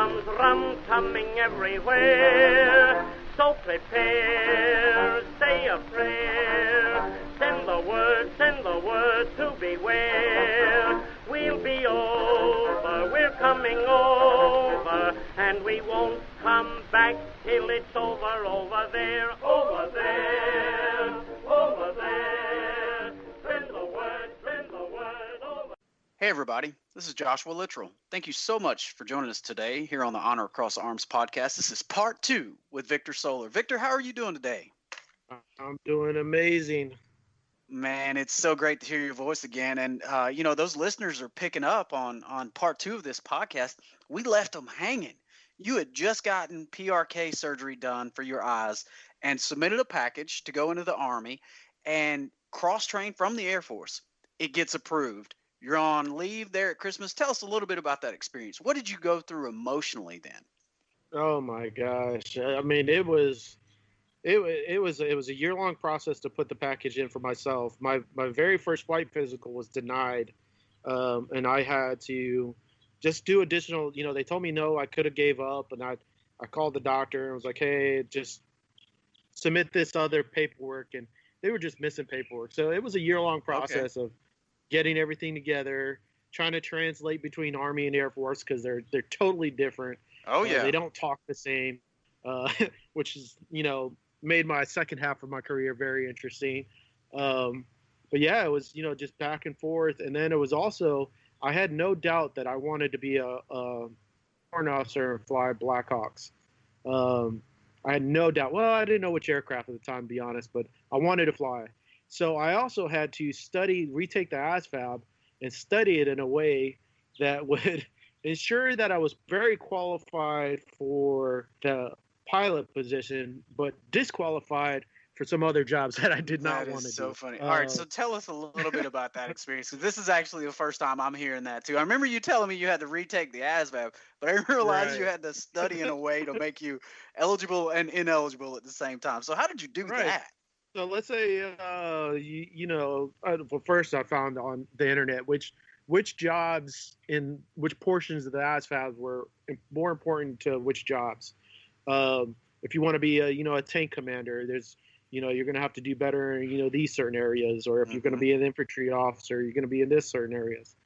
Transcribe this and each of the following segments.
bombs, rum coming everywhere. So prepare, say a prayer. Send the word to beware. We'll be over, we're coming over, and we won't come back till it's over, over there, over there, over there. Send the word over. Hey everybody, this is Joshua Littrell. Thank you so much for joining us today here on the Honor Across Arms podcast. This is part 2 with Victor Soler. Victor, how are you doing today? I'm doing amazing. Man, it's so great to hear your voice again. And, those listeners are picking up on part 2 of this podcast. We left them hanging. You had just gotten PRK surgery done for your eyes and submitted a package to go into the Army and cross-trained from the Air Force. It gets approved. You're on leave there at Christmas. Tell us a little bit about that experience. What did you go through emotionally then? Oh my gosh. I mean, it was a year-long process to put the package in for myself. My very first flight physical was denied, and I had to just do additional. They told me no, I could have gave up, and I called the doctor and was like, hey, just submit this other paperwork, and they were just missing paperwork. So it was a year-long process of getting everything together, trying to translate between Army and Air Force because they're totally different. Oh yeah, they don't talk the same, which is made my second half of my career very interesting. But yeah, it was, just back and forth. And then it was also, I had no doubt that I wanted to be a warrant officer and fly Blackhawks. I had no doubt. Well, I didn't know which aircraft at the time, to be honest, but I wanted to fly. So I also had to retake the ASVAB and study it in a way that would ensure that I was very qualified for the pilot position, but disqualified for some other jobs that I did not want to do. That is so funny. All right, so tell us a little bit about that experience, because this is actually the first time I'm hearing that too. I remember you telling me you had to retake the ASVAB, but I realized you had to study in a way to make you eligible and ineligible at the same time. So how did you do that? So let's say, well, first I found on the internet which jobs in which portions of the ASVAB were more important to which jobs. If you want to be a tank commander, there's, you're going to have to do better in, these certain areas. Or if you're going to be an infantry officer, you're going to be in this certain areas.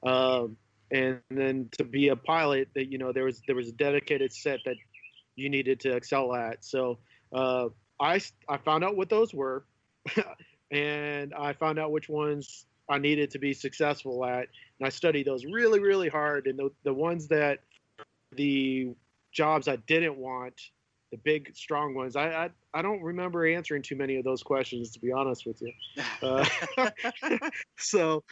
And then to be a pilot, that there was a dedicated set that you needed to excel at. So I found out what those were, and I found out which ones I needed to be successful at, and I studied those really, really hard. And the ones that the jobs I didn't want, the big, strong ones, I don't remember answering too many of those questions, to be honest with you. So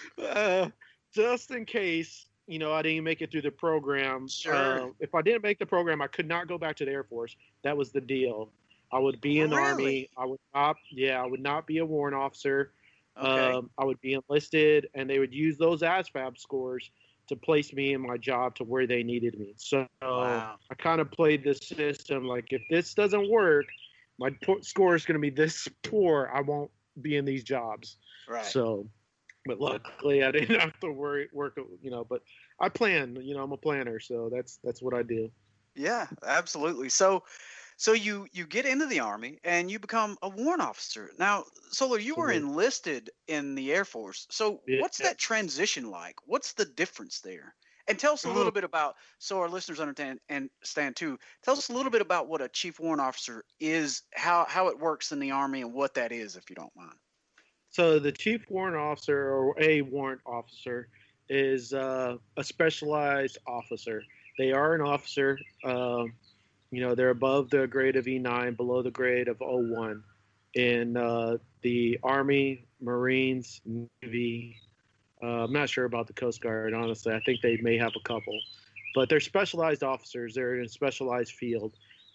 just in case, I didn't make it through the program. Sure. If I didn't make the program, I could not go back to the Air Force. That was the deal. I would be in the Army. I would not be a warrant officer. Okay. I would be enlisted, and they would use those ASVAB scores to place me in my job to where they needed me. So I kind of played this system like, if this doesn't work, my score is going to be this poor, I won't be in these jobs. Right. So, but luckily I didn't have to work, but I plan, I'm a planner. So that's what I do. Yeah, absolutely. So you get into the Army and you become a warrant officer. Now, Soler, you were enlisted in the Air Force. So what's that transition like? What's the difference there? And tell us a little bit about, so our listeners understand too, tell us a little bit about what a chief warrant officer is, how it works in the Army, and what that is, if you don't mind. So the chief warrant officer, or a warrant officer, is a specialized officer. They are an officer. They're above the grade of E9, below the grade of O1 in the Army, Marines, Navy. I'm not sure about the Coast Guard, honestly. I think they may have a couple. But they're specialized officers. They're in a specialized field.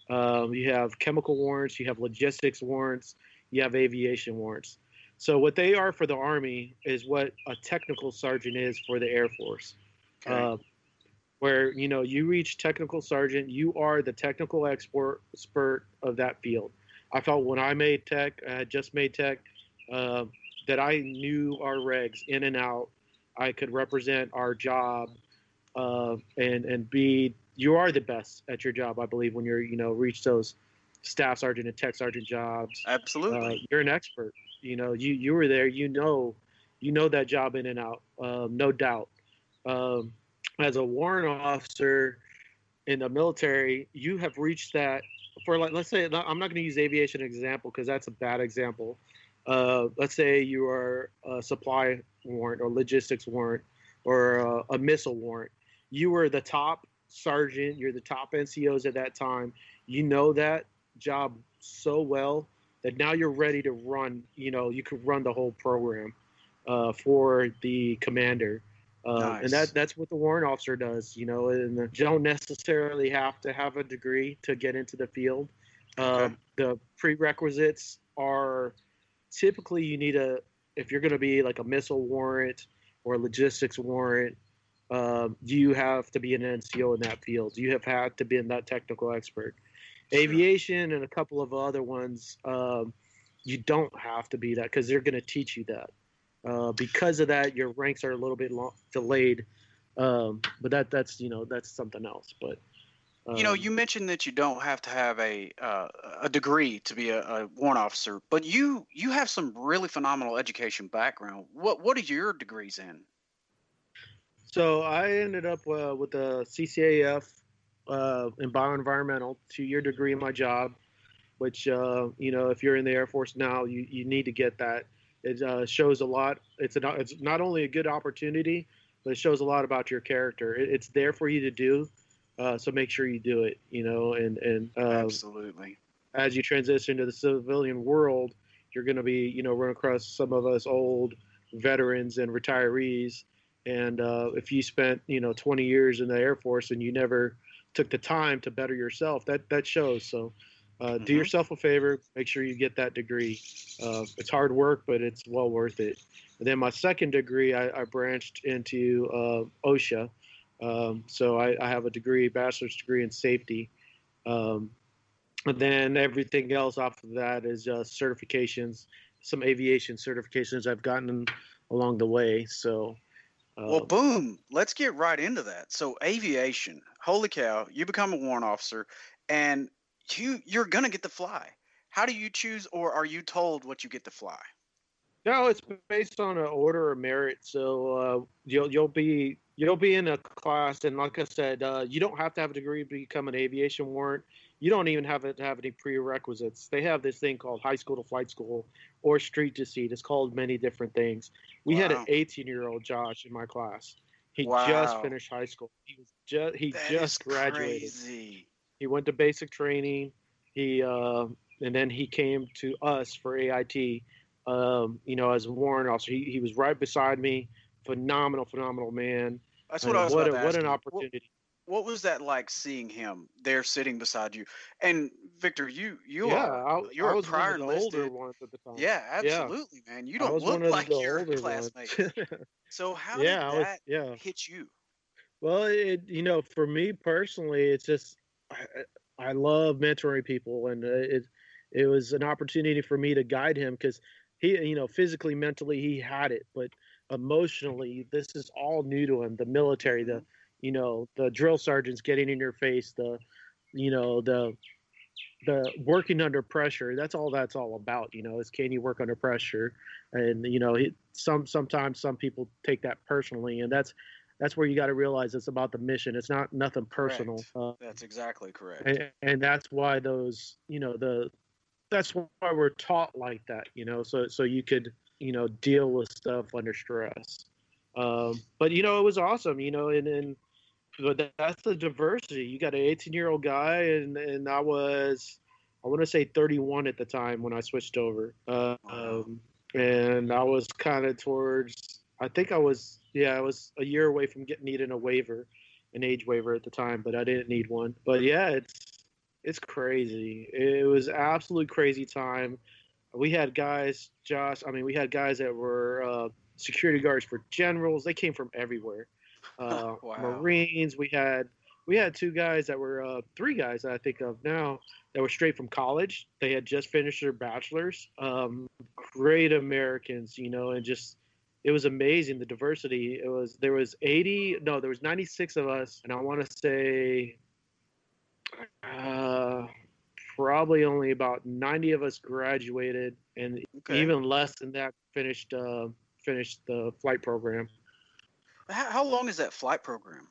You have chemical warrants. You have logistics warrants. You have aviation warrants. So what they are for the Army is what a technical sergeant is for the Air Force. Okay. Where, you reach technical sergeant, you are the technical expert of that field. I felt when I made tech, I had just made tech, that I knew our regs in and out. I could represent our job and be you are the best at your job, I believe, when you're, reach those staff sergeant and tech sergeant jobs. Absolutely. You're an expert. You were there. You know that job in and out, no doubt. Um, as a warrant officer in the military, you have reached that. For, like, let's say, I'm not going to use aviation example because that's a bad example. Let's say you are a supply warrant or logistics warrant or a missile warrant. You were the top sergeant. You're the top NCOs at that time. You know that job so well that now you're ready to run. You could run the whole program for the commander. Nice. And that's what the warrant officer does, and you don't necessarily have to have a degree to get into the field. Okay. The prerequisites are typically if you're going to be like a missile warrant or a logistics warrant, you have to be an NCO in that field. You have had to be in that technical expert. Sure. Aviation and a couple of other ones, you don't have to be that because they're going to teach you that. Because of that, your ranks are a little bit delayed, but that's something else. But you mentioned that you don't have to have a degree to be a warrant officer, but you have some really phenomenal education background. What are your degrees in? So I ended up with a CCAF in bioenvironmental 2-year degree in my job, which if you're in the Air Force now, you need to get that. It shows a lot. It's not only a good opportunity, but it shows a lot about your character. It's there for you to do, so make sure you do it. And Absolutely. As you transition to the civilian world, you're going to be run across some of us old veterans and retirees. And if you spent 20 years in the Air Force and you never took the time to better yourself, that shows. So. Do yourself a favor. Make sure you get that degree. It's hard work, but it's well worth it. And then my second degree, I branched into OSHA. So I have a bachelor's degree in safety. And then everything else off of that is certifications, some aviation certifications I've gotten along the way. So. Well, boom. Let's get right into that. So aviation, holy cow, you become a warrant officer and you're going to get to fly. How do you choose, or are you told what you get to fly? No, it's based on an order of merit. So you'll be in a class, and like I said, you don't have to have a degree to become an aviation warrant. You don't even have to have any prerequisites. They have this thing called high school to flight school or street to seat. It's called many different things. We had an 18-year-old Josh in my class. He just finished high school. He just graduated. Crazy. He went to basic training. And then he came to us for AIT. As a warrant officer, he was right beside me. Phenomenal man. That's what I was about to ask What an you. opportunity. What was that like, seeing him there sitting beside you? And Victor, you're a prior enlisted. Older ones at the time. Yeah, absolutely, man. You don't look like your classmates. So how did that hit you? Well, for me personally, it's just I love mentoring people, and it was an opportunity for me to guide him because he, physically, mentally, he had it, but emotionally, this is all new to him. The military, the drill sergeants getting in your face, the working under pressure. That's all about. Is can you work under pressure? And sometimes some people take that personally, and that's where you got to realize it's about the mission. It's not nothing personal. That's exactly correct. And that's why those, that's why we're taught like that, so you could, deal with stuff under stress. But, it was awesome, but that's the diversity. You got an 18-year-old guy, and I want to say 31 at the time when I switched over. And I was kind of I was a year away from needing an age waiver at the time, but I didn't need one. But yeah, it's crazy. It was absolute crazy time. We had guys, Josh. We had guys that were security guards for generals. They came from everywhere. Wow. Marines. We had 2 guys that were 3 guys that I think of now that were straight from college. They had just finished their bachelors. Great Americans, and just it was amazing, the diversity. There was 96 of us, and I want to say probably only about 90 of us graduated, and Okay. even less than that finished the flight program. How long is that flight program?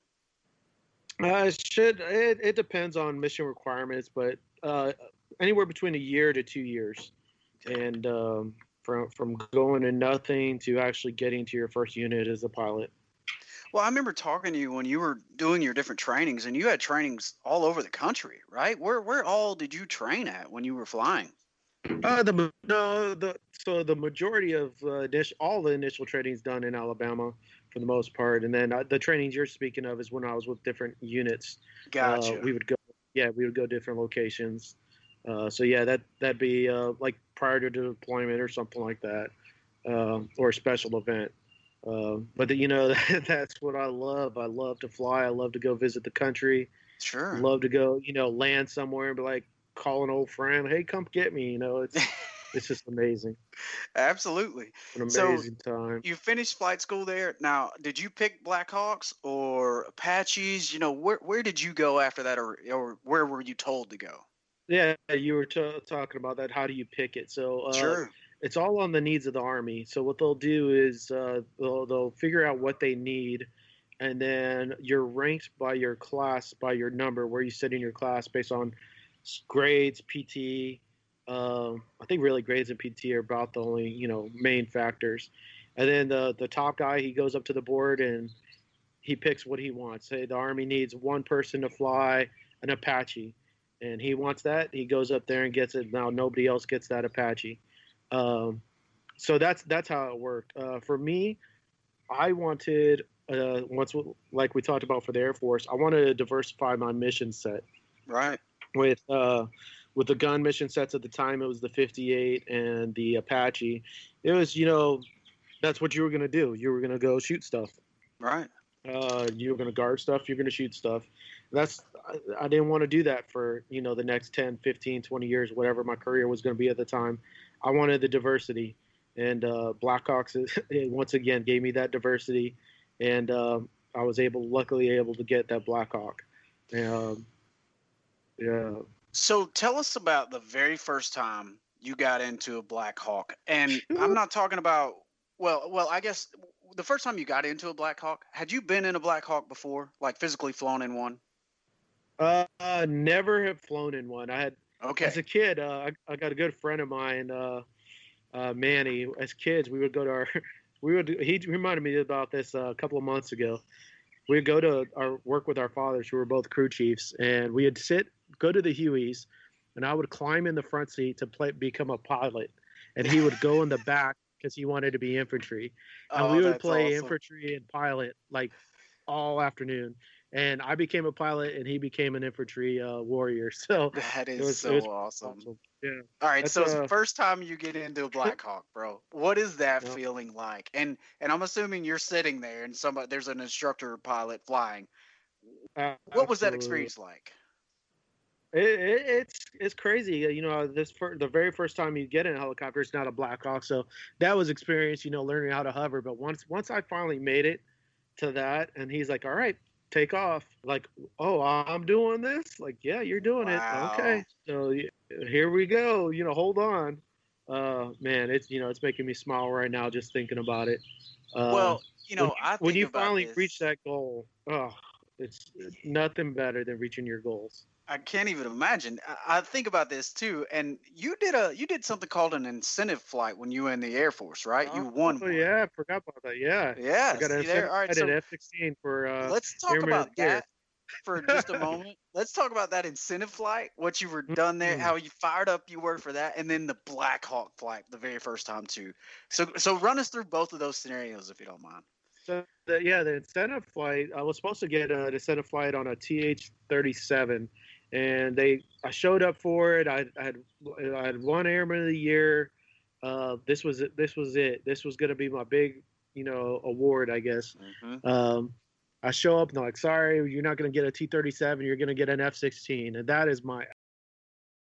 It depends on mission requirements, but anywhere between a year to 2 years, Okay. and from going to nothing to actually getting to your first unit as a pilot. Well, I remember talking to you when you were doing your different trainings, and you had trainings all over the country, right? Where all did you train at when you were flying? The no the So the majority of all the initial training is done in Alabama for the most part, and then the trainings you're speaking of is when I was with different units. Gotcha. We would go, yeah, we would go different locations. So yeah, that'd be like prior to deployment or something like that, or a special event. But that's what I love. I love to fly. I love to go visit the country. Sure. Love to go, land somewhere and be like, call an old friend, hey, come get me. It's just amazing. Absolutely. An So amazing time. you finished flight school there. Now, did you pick Blackhawks or Apaches? Where did you go after that, or where were you told to go? Yeah, you were talking about that. How do you pick it? So Sure. it's all on the needs of the Army. So what they'll do is they'll figure out what they need, and then you're ranked by your class, by your number, where you sit in your class based on grades, PT. I think really grades and PT are about the only main factors. And then the top guy, he goes up to the board and he picks what he wants. Say the Army needs one person to fly an Apache, and he wants that. He goes up there and gets it. Now nobody else gets that Apache. So that's how it worked. For me, I wanted once, like we talked about for the Air Force, I wanted to diversify my mission set. Right. With the gun mission sets at the time, it was the 58 and the Apache. It was, that's what you were going to do. You were going to go shoot stuff. Right. You were going to guard stuff. You're going to shoot stuff. I didn't want to do that for, the next 10, 15, 20 years, whatever my career was going to be at the time. I wanted the diversity. And Blackhawks, once again, gave me that diversity. And I was luckily able to get that Blackhawk. Yeah. So tell us about the very first time you got into a Blackhawk. And I'm not talking about, well, I guess the first time you got into a Blackhawk, had you been in a Blackhawk before, like physically flown in one? Never have flown in one. I had, Okay. as a kid, I got a good friend of mine, Manny. As kids, we would go to he reminded me about this a couple of months ago. We would go to work with our fathers, who were both crew chiefs, and we would go to the Hueys, and I would climb in the front seat to become a pilot, and he would go in the back because he wanted to be infantry, and we would play awesome. infantry and pilot like all afternoon. And I became a pilot, and he became an infantry warrior. So That is it was awesome. Yeah. All right, That's, so it's the first time you get into a Blackhawk, bro. What is that Yep. feeling like? And I'm assuming you're sitting there and there's an instructor pilot flying. What was that Absolutely. experience like? It's crazy. The very first time you get in a helicopter, it's not a Black Hawk, so that was experience. Learning how to hover. But once I finally made it to that, and he's like, "All right, take off." Like, "Oh, I'm doing this." Like, "Yeah, you're doing it." Wow. Okay, so here we go. Hold on. Man, it's making me smile right now just thinking about it. Well, I When think you about finally this. reach that goal, it's nothing better than reaching your goals. I can't even imagine. I think about this too. And you did something called an incentive flight when you were in the Air Force, right? You won Oh one. yeah, I forgot about that. Yeah, Yeah. I got See an there. All right. at So F-16 for let's talk Airman of about the Year. that for just a moment. Let's talk about that incentive flight, what you were done there, how you fired up you were for that, and then the Black Hawk flight the very first time too. So run us through both of those scenarios if you don't mind. So the incentive flight, I was supposed to get an incentive flight on a TH-37, and I showed up for it. I had won Airman of the Year. This was it. This was going to be my big, award, I guess. Mm-hmm. I show up and they're like, "Sorry, you're not going to get a T-37. You're going to get an F-16," and that is my